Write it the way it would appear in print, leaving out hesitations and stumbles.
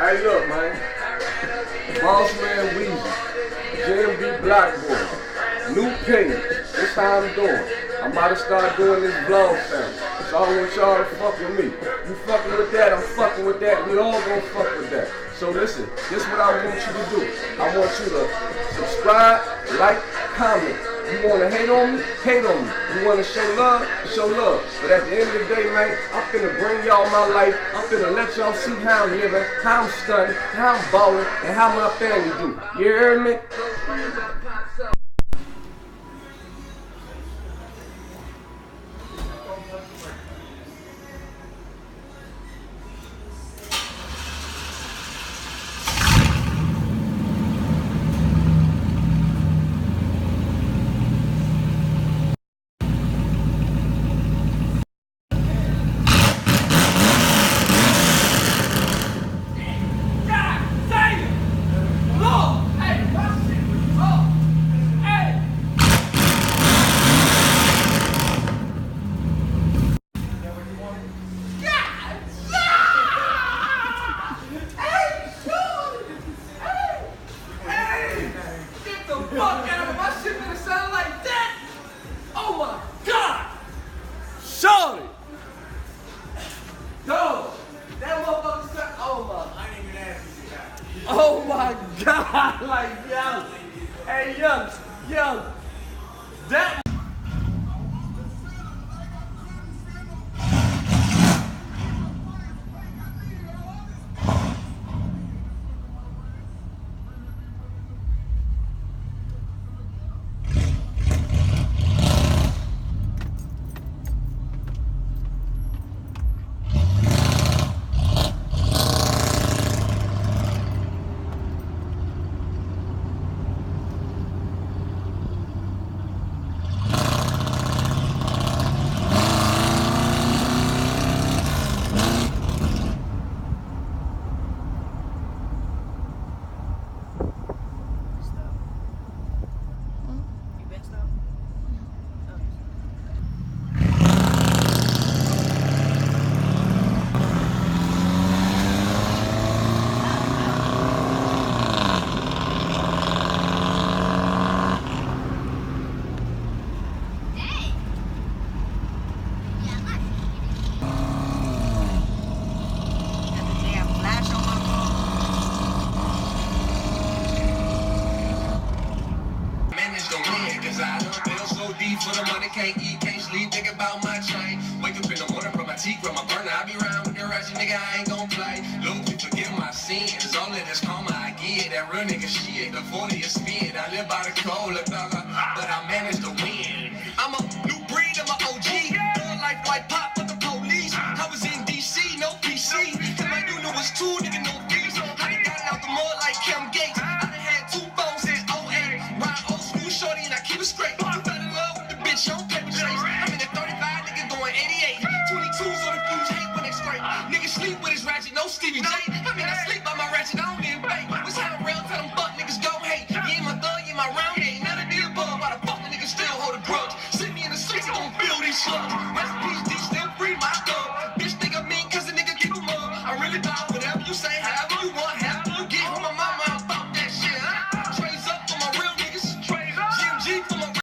Hey, look, man. Boss Man Weezy, JMB Black Boy, new page. This how I'm doing. I'm about to start doing this vlog thing. So I want y'all to fuck with me. You fucking with that, I'm fucking with that. We all gonna fuck with that. So listen, this is what I want you to do. I want you to subscribe, like, comment. You want to hate on me? Hate on me. You want to show love? Show love. But at the end of the day, man, I'm finna bring y'all my life. I'm finna let y'all see how I'm living, how I'm stunning, how I'm balling, and how my family do. You heard me? Shorty! Yo! That motherfucker said, oh my. I ain't even asking you that. Oh my God! Like, young. Hey, young. That. For the money, can't eat, can't sleep, think about my chain. Wake up in the morning, brush my teeth, grab my burner. I be round with the ratchet nigga, I ain't gon' play. Lord, please forgive my sins. All of this karma I get. That real nigga shit, the 40 is spit. I live by the code, but I managed to win. I'm a new breed, I'm a OG. Real life white pop with the police. I was in DC, no PC. Cause my unit was two, nigga, no fees. I done got out the mud like Cam Gates. I done had 2 phones since 08. Ride old school shorty and I keep it straight. On paper chase. I'm in the 35, nigga going 88. 22s on the fuse, hate when they straight. Nigga sleep with his ratchet, no Stevie J. I mean, I sleep by my ratchet, I don't even bake. What's how real, tell them fuck niggas go hate. You ain't my thug, you ain't my round, ain't none of the above. Why the fuck the niggas still hold a grudge? Send me in the streets, I'm gon' feel these slugs. Rest in peace.